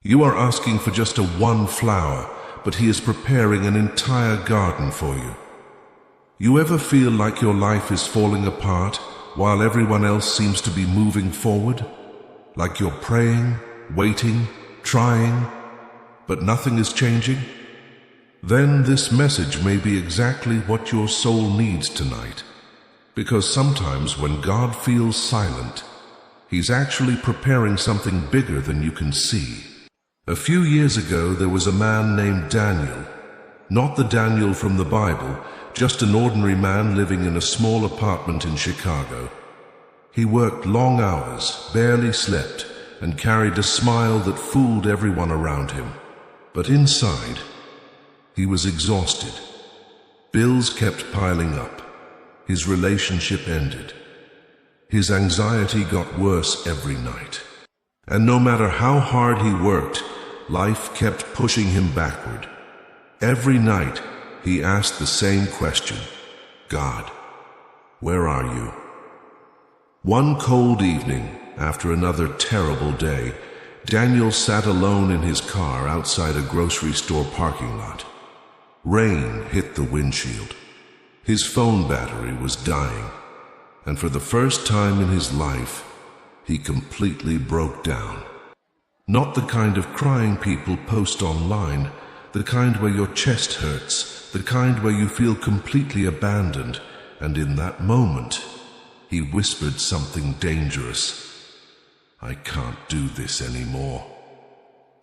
You are asking for just one flower, but he is preparing an entire garden for you. You ever feel like your life is falling apart while everyone else seems to be moving forward? Like you're praying, waiting, trying, but nothing is changing? Then this message may be exactly what your soul needs tonight. Because sometimes when God feels silent, He's actually preparing something bigger than you can see. A few years ago, there was a man named Daniel. Not the Daniel from the Bible, just an ordinary man living in a small apartment in Chicago. He worked long hours, barely slept, and carried a smile that fooled everyone around him. But inside, he was exhausted. Bills kept piling up. His relationship ended. His anxiety got worse every night. And no matter how hard he worked, life kept pushing him backward. Every night, he asked the same question: God, where are you? One cold evening, after another terrible day, Daniel sat alone in his car outside a grocery store parking lot. Rain hit the windshield. His phone battery was dying, and for the first time in his life, he completely broke down. Not the kind of crying people post online, the kind where your chest hurts, the kind where you feel completely abandoned, and in that moment, he whispered something dangerous. I can't do this anymore.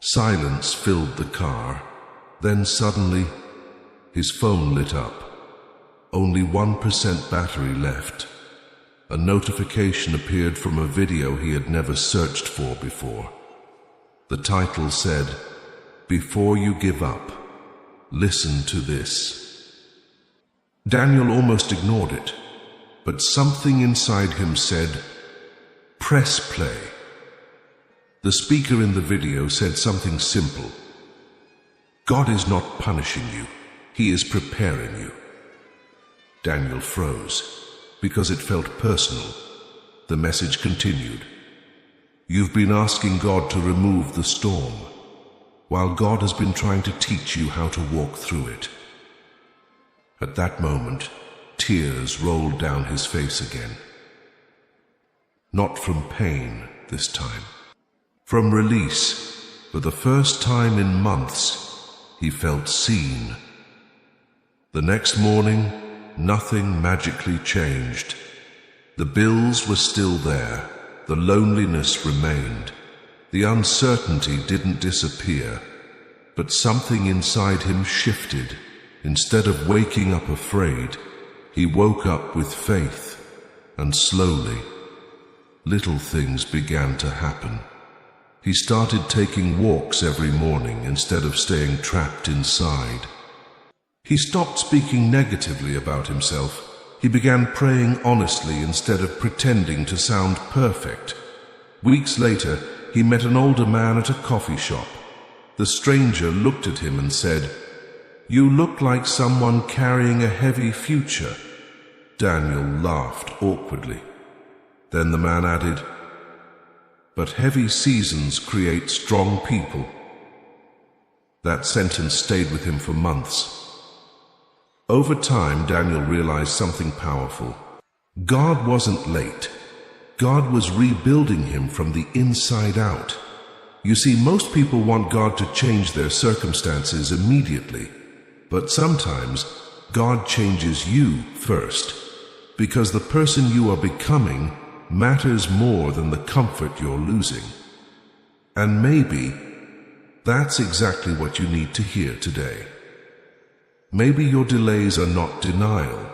Silence filled the car. Then suddenly, his phone lit up. Only 1% battery left. A notification appeared from a video he had never searched for before. The title said, "Before you give up, listen to this." Daniel almost ignored it, but something inside him said, "Press play." The speaker in the video said something simple. God is not punishing you. He is preparing you. Daniel froze, because it felt personal. The message continued. You've been asking God to remove the storm, while God has been trying to teach you how to walk through it. At that moment, tears rolled down his face again. Not from pain this time. From release, for the first time in months, he felt seen. The next morning, nothing magically changed. The bills were still there. The loneliness remained. The uncertainty didn't disappear. But something inside him shifted. Instead of waking up afraid, he woke up with faith. And slowly, little things began to happen. He started taking walks every morning instead of staying trapped inside. He stopped speaking negatively about himself. He began praying honestly instead of pretending to sound perfect. Weeks later, he met an older man at a coffee shop. The stranger looked at him and said, "You look like someone carrying a heavy future." Daniel laughed awkwardly. Then the man added, "But heavy seasons create strong people." That sentence stayed with him for months. Over time, Daniel realized something powerful. God wasn't late. God was rebuilding him from the inside out. You see, most people want God to change their circumstances immediately. But sometimes, God changes you first, because the person you are becoming matters more than the comfort you're losing. And maybe that's exactly what you need to hear today. Maybe your delays are not denial.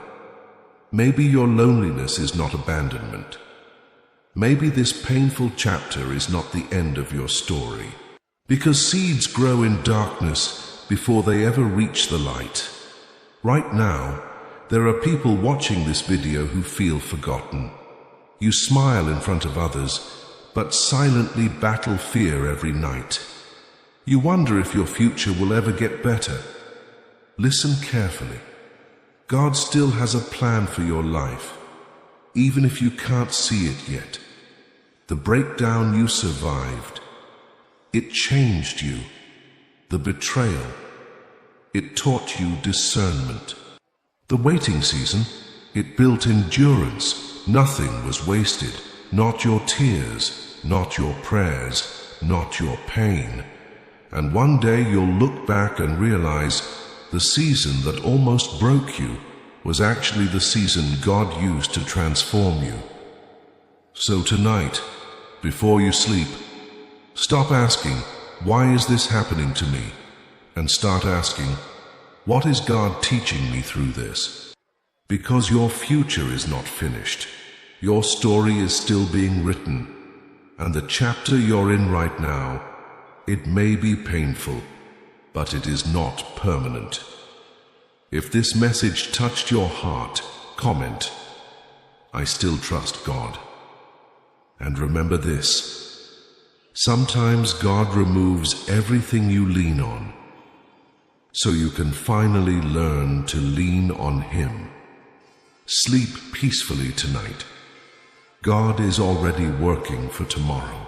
Maybe your loneliness is not abandonment. Maybe this painful chapter is not the end of your story. Because seeds grow in darkness before they ever reach the light. Right now, there are people watching this video who feel forgotten. You smile in front of others, but silently battle fear every night. You wonder if your future will ever get better. Listen carefully. God still has a plan for your life, even if you can't see it yet. The breakdown you survived, It changed you. The betrayal, it taught you discernment. The waiting season, it built endurance. Nothing was wasted. Not your tears, not your prayers, not your pain. And one day you'll look back and realize the season that almost broke you was actually the season God used to transform you. So tonight, before you sleep, stop asking, "Why is this happening to me?" and start asking, "What is God teaching me through this?" Because your future is not finished. Your story is still being written, and the chapter you're in right now, it may be painful, but it is not permanent. If this message touched your heart, comment, "I still trust God." And remember this, sometimes God removes everything you lean on, so you can finally learn to lean on Him. Sleep peacefully tonight. God is already working for tomorrow.